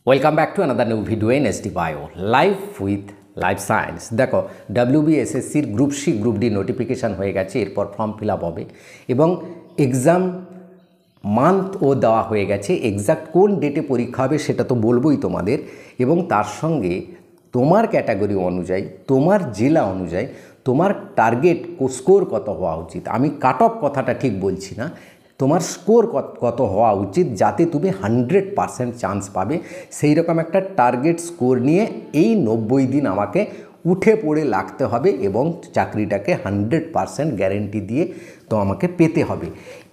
Welcome back to another new video in SD bio life with life science. দেখো, WBSSCর group C group D notification হয়ে গেছে, এরপর form fill up হবে এবং এক্সাম মান্থও দেওয়া হয়ে গেছে। এক্সাক্ট কোন ডেটে পরীক্ষা হবে সেটা তো বলবোই তোমাদের, এবং তার সঙ্গে তোমার ক্যাটাগরি অনুযায়ী, তোমার জেলা অনুযায়ী তোমার টার্গেট স্কোর কত হওয়া উচিত। আমি কাট অফ কথাটা ঠিক বলছি না, তোমার স্কোর কত হওয়া উচিত যাতে তুমি 100% চান্স পাবে, সেই রকম একটা টার্গেট স্কোর নিয়ে এই 90 দিন আমাকে উঠে পড়ে লাগতে হবে এবং চাকরিটাকে 100% গ্যারেন্টি দিয়ে তো আমাকে পেতে হবে।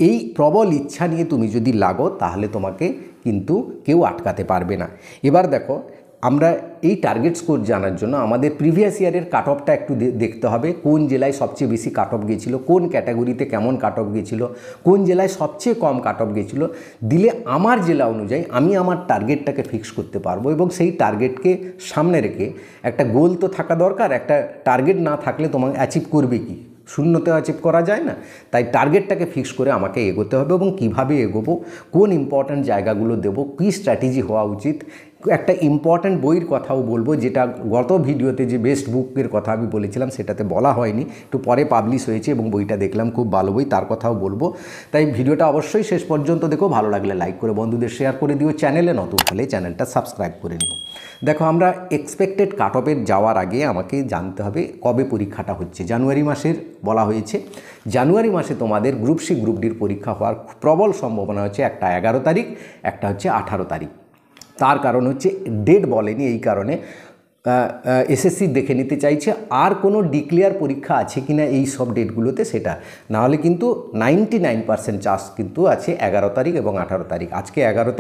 এই প্রবল ইচ্ছা নিয়ে তুমি যদি লাগো তাহলে তোমাকে কিন্তু কেউ আটকাতে পারবে না। এবার দেখো, আমরা এই টার্গেট স্কোর জানার জন্য আমাদের প্রিভিয়াস ইয়ারের কাট অফটা একটু দেখতে হবে। কোন জেলায় সবচেয়ে বেশি কাট অফ গিয়েছিলো, কোন ক্যাটাগরিতে কেমন কাট অফ গিয়েছিলো, কোন জেলায় সবচেয়ে কম কাট অফ গিয়েছিলো, দিলে আমার জেলা অনুযায়ী আমি আমার টার্গেটটাকে ফিক্স করতে পারবো এবং সেই টার্গেটকে সামনে রেখে একটা গোল তো থাকা দরকার। একটা টার্গেট না থাকলে তোমাকে অ্যাচিভ করবে কি? শূন্যতে অ্যাচিভ করা যায় না। তাই টার্গেটটাকে ফিক্স করে আমাকে এগোতে হবে এবং কিভাবে এগোবো, কোন ইম্পর্ট্যান্ট জায়গাগুলো দেবো, কী স্ট্র্যাটেজি হওয়া উচিত। একটা ইম্পর্ট্যান্ট বইয়ের কথাও বলবো, যেটা গত ভিডিওতে যে বেস্ট বুকের কথা আমি বলেছিলাম সেটাতে বলা হয়নি, একটু পরে পাবলিশ হয়েছে এবং বইটা দেখলাম, খুব ভালো বই, তার কথাও বলবো। তাই ভিডিওটা অবশ্যই শেষ পর্যন্ত দেখো, ভালো লাগলে লাইক করে বন্ধুদের শেয়ার করে দিও, চ্যানেলে নতুন হলে চ্যানেলটা সাবস্ক্রাইব করে নিও। দেখো, আমরা এক্সপেক্টেড কাট অফের যাওয়ার আগে আমাকে জানতে হবে কবে পরীক্ষাটা হচ্ছে। জানুয়ারি মাসের বলা হয়েছে। জানুয়ারি মাসে তোমাদের গ্রুপ সি গ্রুপ ডির পরীক্ষা হওয়ার প্রবল সম্ভাবনা হচ্ছে। একটা 11 তারিখ, একটা হচ্ছে 18 তারিখ। তার কারণ হচ্ছে ডেট বলেনি, এই কারণে এসএসসি দেখে নিতে চাইছে আর কোনো ডিক্লেয়ার পরীক্ষা আছে কি না এই সব ডেটগুলোতে, সেটা না হলে কিন্তু 99% চান্স কিন্তু আছে 11 তারিখ এবং 18 তারিখ। আজকে 11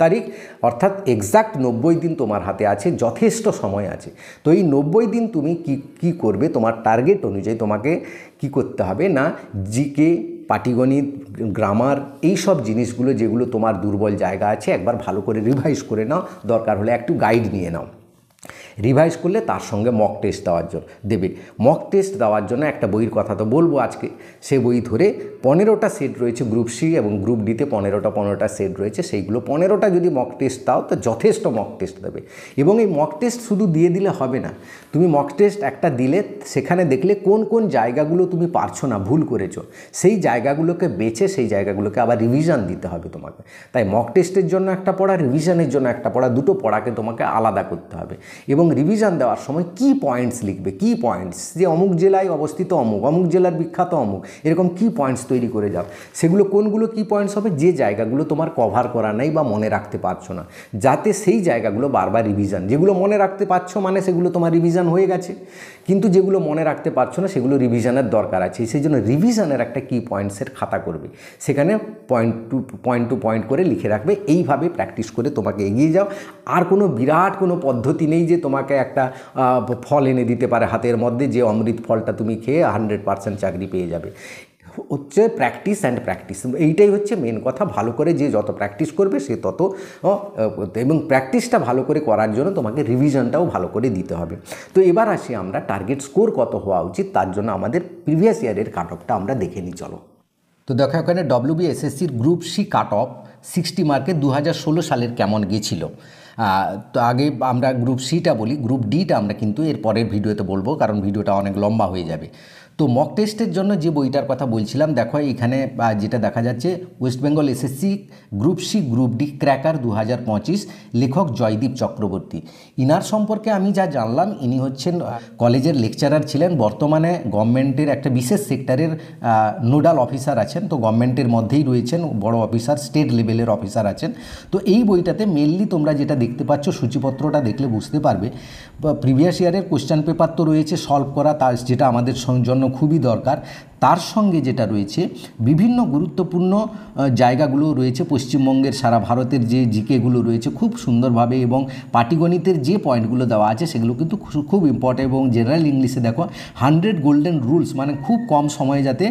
তারিখ, অর্থাৎ এক্সাক্ট 90 দিন তোমার হাতে আছে, যথেষ্ট সময় আছে। তো এই 90 দিন তুমি কি করবে, তোমার টার্গেট অনুযায়ী তোমাকে কি করতে হবে না, জিকে, পাটিগণিত, গ্রামার, এই সব জিনিসগুলো যেগুলো তোমার দুর্বল জায়গা আছে একবার ভালো করে রিভাইজ করে নাও, দরকার হলে একটু গাইড নিয়ে নাও। রিভাইজ করলে তার সঙ্গে মক টেস্ট দেবে। মক টেস্ট দেওয়ার জন্য একটা বইয়ের কথা তো বলবো আজকে, সে বই ধরে 15টা সেট রয়েছে গ্রুপ সি এবং গ্রুপ ডিতে 15টা সেট রয়েছে, সেইগুলো 15টা যদি মক টেস্ট দাও তো যথেষ্ট মক টেস্ট দেবে। এবং এই মক টেস্ট শুধু দিয়ে দিলে হবে না, তুমি মক টেস্ট একটা দিলে সেখানে দেখলে কোন কোন জায়গাগুলো তুমি পারছো না, ভুল করেছো, সেই জায়গাগুলোকে বেছে সেই জায়গাগুলোকে আবার রিভিশন দিতে হবে তোমাকে। তাই মক টেস্টের জন্য একটা পড়া, রিভিশনের জন্য একটা পড়া, দুটো পড়াকে তোমাকে আলাদা করতে হবে। এবং রিভিশন দেওয়ার সময় কি পয়েন্টস লিখবে, কি পয়েন্টস, যে অমুক জেলায় অবস্থিত অমুক জেলার বিখ্যাত অমুক, এরকম কি পয়েন্টস তৈরি করে যাও। সেগুলো কোনগুলো কি পয়েন্টস হবে, যে জায়গাগুলো তোমার কভার করা নেই বা মনে রাখতে পারছো না, যাতে সেই জায়গাগুলো বারবার রিভিশন, যেগুলো মনে রাখতে পারছো মানে সেগুলো তোমার রিভিশন হয়ে গেছে, কিন্তু যেগুলো মনে রাখতে পারছো না সেগুলো রিভিশনের দরকার আছে। সেই জন্য রিভিশনের একটা কি পয়েন্টসের খাতা করবে, সেখানে পয়েন্ট টু পয়েন্ট করে লিখে রাখবে। এইভাবে প্র্যাকটিস করে তোমাকে এগিয়ে যাও। আর কোনো বিরাট কোনো পদ্ধতি নেই যে তোমাকে একটা ফল এনে দিতে পারে হাতের মধ্যে, যে অমৃত ফলটা তুমি খেয়ে 100% চাকরি পেয়ে যাবে। হচ্ছে প্র্যাকটিস অ্যান্ড প্র্যাকটিস, এইটাই হচ্ছে মেন কথা। ভালো করে যে যত প্র্যাকটিস করবে সে তত, এবং প্র্যাকটিসটা ভালো করে করার জন্য তোমাকে রিভিশনটাও ভালো করে দিতে হবে। তো এবার আসি আমরা টার্গেট স্কোর কত হওয়া উচিত, তার জন্য আমাদের প্রিভিয়াস ইয়ারের কাট অফটা আমরা দেখে নিই, চলো। তো দেখো, এখানে WBSSCর গ্রুপ সি কাট অফ 60 মার্কে 2016 সালের কেমন গিয়েছিল। তো আগে আমরা গ্রুপ সিটা বলি, গ্রুপ ডিটা আমরা কিন্তু এর পরের ভিডিওতে বলবো, কারণ ভিডিওটা অনেক লম্বা হয়ে যাবে। তো মক টেস্টের জন্য যে বইটার কথা বলছিলাম, দেখো এখানে যেটা দেখা যাচ্ছে, West Bengal SSC group C group D cracker 2025, লেখক জয়দীপ চক্রবর্তী। ইনার সম্পর্কে আমি যা জানলাম, ইনি হচ্ছেন কলেজের লেকচারার ছিলেন, বর্তমানে গভর্নমেন্টের একটা বিশেষ সেক্টরের নোডাল অফিসার আছেন। তো গভর্নমেন্টের মধ্যেই রয়েছেন, বড় অফিসার, স্টেট লেভেলের অফিসার আছেন। তো এই বইটাতে মেনলি তোমরা যেটা দেখতে পাচ্ছ, সূচিপত্রটা দেখলে বুঝতে পারবে, প্রিভিয়াস ইয়ারের কোশ্চেন পেপার তো রয়েছে সলভ করা, তার যেটা আমাদের জন্য খুবই দরকার। তার সঙ্গে যেটা রয়েছে, বিভিন্ন গুরুত্বপূর্ণ জায়গাগুলো রয়েছে, পশ্চিমবঙ্গের, সারা ভারতের যে জিকেগুলো রয়েছে খুব সুন্দরভাবে, এবং পাটিগণিতের যে পয়েন্টগুলো দেওয়া আছে সেগুলো কিন্তু খুব ইম্পর্টেন্ট। এবং জেনারেল ইংলিশে দেখো 100 গোল্ডেন রুলস, মানে খুব কম সময়ে যাতে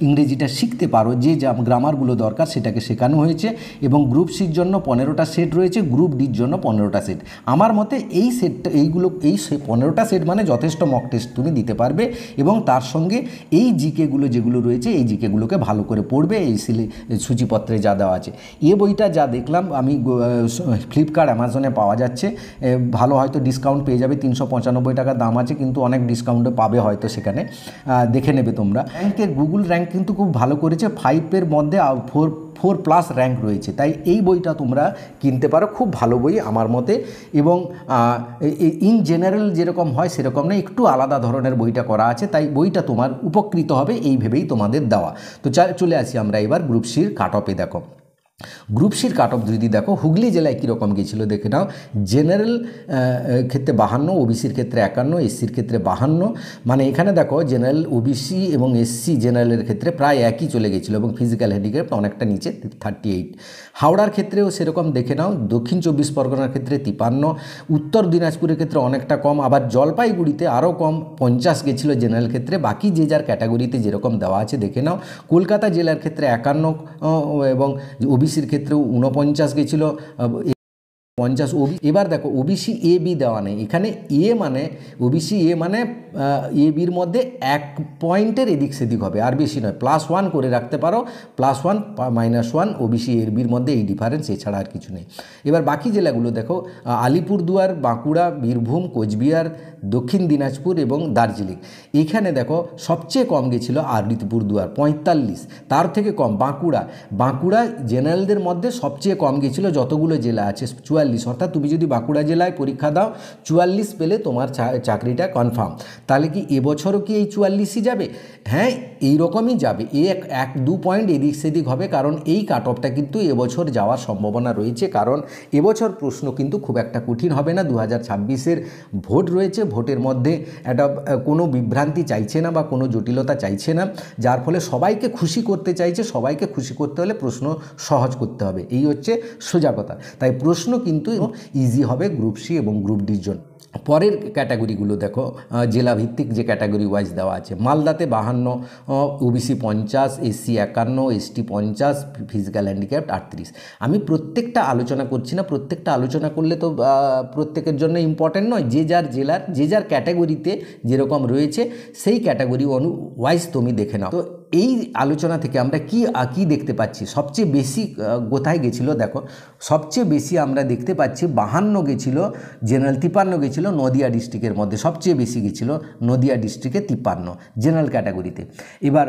ইংরেজিটা শিখতে পারো, যে গ্রামারগুলো দরকার সেটাকে শেখানো হয়েছে। এবং গ্রুপ সির জন্য 15টা সেট রয়েছে, গ্রুপ ডির জন্য 15টা সেট। আমার মতে এই 15টা সেট মানে যথেষ্ট মক টেস্ট তুমি দিতে পারবে। এবং তার সঙ্গে এই এই জিকেগুলো যেগুলো রয়েছে এই জিকেগুলোকে ভালো করে পড়বে। এই সূচিপত্রে যা দেওয়া আছে, এ বইটা যা দেখলাম আমি ফ্লিপকার্ট অ্যামাজনে পাওয়া যাচ্ছে, ভালো হয়তো ডিসকাউন্ট পেয়ে যাবে, 395 টাকা দাম আছে, কিন্তু অনেক ডিসকাউন্টে পাবে হয়তো, সেখানে দেখে নেবে তোমরা। র্যাঙ্কের গুগল র্যাঙ্ক কিন্তু খুব ভালো করেছে, 5-এর মধ্যে 4+ র্যাঙ্ক রয়েছে, তাই এই বইটা তোমরা কিনতে পারো, খুব ভালো বই আমার মতে। এবং ইন জেনারেল যেরকম হয় সেরকম না, একটু আলাদা ধরনের বইটা করা আছে, তাই বইটা তোমার উপকৃত হবে এই ভেবেই তোমাদের দেওয়া। তো চলে আসি আমরা এবার গ্রুপ সির কাট অফে। দেখো গ্রুপ সির কাট অফ যদি দেখো, হুগলি জেলায় কীরকম গিয়েছিল দেখে নাও। জেনারেল ক্ষেত্রে 52, ওবিসির ক্ষেত্রে 51, এসসির ক্ষেত্রে 52, মানে এখানে দেখো জেনারেল, ওবিসি এবং এসসি জেনারেলের ক্ষেত্রে প্রায় একই চলে গেছিলো, এবং ফিজিক্যাল হ্যান্ডিক্যাপ অনেকটা নিচে 38। হাওড়ার ক্ষেত্রেও সেরকম দেখে নাও, দক্ষিণ 24 পরগনার ক্ষেত্রে 53, উত্তর দিনাজপুরের ক্ষেত্রে অনেকটা কম, আবার জলপাইগুড়িতে আরও কম, 50 গেছিলো জেনারেল ক্ষেত্রে। বাকি যে যার ক্যাটাগরিতে যেরকম দেওয়া আছে দেখে নাও। কলকাতা জেলার ক্ষেত্রে 51 এবং ওবিসির ক্ষেত্রেও 49 গেছিলো, 50 এবার দেখো ওবিসি এ বি দেওয়া নেই এখানে, ওবিসি এ মানে এ বির মধ্যে 1 পয়েন্টের এদিক সেদিক হবে, আর বেশি নয়, +1 করে রাখতে পারো, +1 -1 ওবিসি এর বির মধ্যে এই ডিফারেন্স, এছাড়া আর কিছু নেই। এবার বাকি জেলাগুলো দেখো, আলিপুরদুয়ার, বাঁকুড়া, বীরভূম, কোচবিহার, দক্ষিণ দিনাজপুর এবং দার্জিলিং। এখানে দেখো সবচেয়ে কম গেছিলো আলিপুরদুয়ার 45, তার থেকে কম বাঁকুড়া জেনারেলদের মধ্যে সবচেয়ে কম গেছিলো, যতগুলো জেলা আছে 44, অর্থাৎ তুমি যদি বাঁকুড়া জেলায় পরীক্ষা দাও 44 পেলে তোমার চাকরিটা কনফার্ম। তাহলে কি এবছরও কি এই 44ই যাবে? হ্যাঁ, এইরকমই যাবে, 1-2 পয়েন্ট এদিক সেদিক হবে, কারণ এই কাট অফটা কিন্তু এবছর যাওয়ার সম্ভাবনা রয়েছে, কারণ এবছর প্রশ্ন কিন্তু খুব একটা কঠিন হবে না। 2026-এর ভোট রয়েছে, ভোটের মধ্যে একটা কোনো বিভ্রান্তি চাইছে না বা কোনো জটিলতা চাইছে না, যার ফলে সবাইকে খুশি করতে চাইছে। সবাইকে খুশি করতে হলে প্রশ্ন সহজ করতে হবে, এই হচ্ছে সোজা কথা। তাই প্রশ্ন কিন্তু ইজি হবে গ্রুপ সি এবং গ্রুপ ডির জন্য। পরের ক্যাটাগরিগুলো দেখো, জেলাভিত্তিক যে ক্যাটাগরি ওয়াইজ দেওয়া আছে, মালদাতে 52, OBC 50, SC 51, ST 50, physical handicap 38। আমি প্রত্যেকটা আলোচনা করছি না, প্রত্যেকটা আলোচনা করলে তো প্রত্যেকের জন্য ইম্পর্ট্যান্ট নয়। যে যার জেলার যে যার ক্যাটাগরিতে যেরকম রয়েছে সেই ক্যাটাগরি ওয়াইজ তুমি দেখে নাও। তো এই আলোচনা থেকে আমরা কি দেখতে পাচ্ছি, সবচেয়ে বেশি কোথায় গেছিলো দেখো, সবচেয়ে বেশি আমরা দেখতে পাচ্ছি 52 গেছিলো জেনারেল, 53 গেছিলো নদিয়া ডিস্ট্রিক্টের মধ্যে, সবচেয়ে বেশি গেছিলো নদিয়া ডিস্ট্রিক্টে 53 জেনারেল ক্যাটাগরিতে। এবার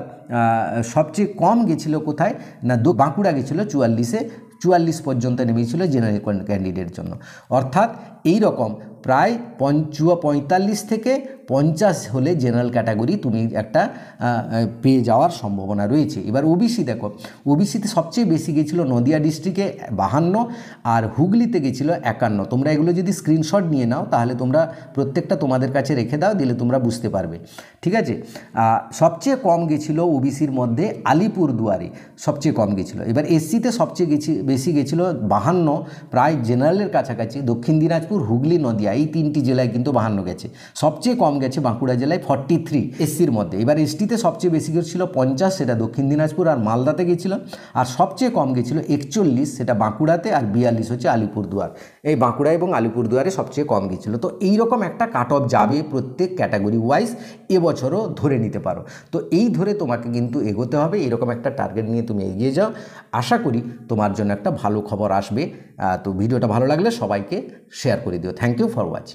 সবচেয়ে কম গেছিলো কোথায় না, বাঁকুড়া গেছিলো 44 পর্যন্ত নেমেছিল জেনারেল ক্যান্ডিডেটের জন্য। অর্থাৎ এই রকম প্রায় 45 থেকে 50 হলে জেনারেল ক্যাটাগরি তুমি একটা পেয়ে যাওয়ার সম্ভাবনা রয়েছে। এবার ওবিসি দেখো, ওবিসিতে সবচেয়ে বেশি গেছিলো নদিয়া ডিস্ট্রিক্টে 52, আর হুগলিতে গেছিলো 51। তোমরা এগুলো যদি স্ক্রিনশট নিয়ে নাও তাহলে তোমরা প্রত্যেকটা তোমাদের কাছে রেখে দাও, দিলে তোমরা বুঝতে পারবে, ঠিক আছে। সবচেয়ে কম গেছিলো ওবিসির মধ্যে আলিপুরদুয়ারে, সবচেয়ে কম গেছিলো। এবার এসসিতে সবচেয়ে বেশি গেছিলো 52, প্রায় জেনারেলের কাছাকাছি দক্ষিণ দিনাজপুর, হুগলি, নদিয়া, এই 3টি জেলায় কিন্তু 52 গেছে। সবচেয়ে কম গেছে বাঁকুড়া জেলায় 43 এসসির মধ্যে। এবার এসটিতে সবচেয়ে বেশি গেছিলো 50, সেটা দক্ষিণ দিনাজপুর আর মালদাতে গেছিলো। আর সবচেয়ে কম গেছিলো 41, সেটা বাঁকুড়াতে, আর 42 হচ্ছে আলিপুরদুয়ার। এই বাঁকুড়া এবং আলিপুরদুয়ারে সবচেয়ে কম গেছিলো। তো এইরকম একটা কাট অফ যাবে প্রত্যেক ক্যাটাগরি ওয়াইজ, এবছরও ধরে নিতে পারো। তো এই ধরে তোমাকে কিন্তু এগোতে হবে, এরকম একটা টার্গেট নিয়ে তুমি এগিয়ে যাও। আশা করি তোমার জন্য একটা ভালো খবর আসবে। তো ভিডিওটা ভালো লাগলে সবাইকে শেয়ার করে দিও। Thank you for watching.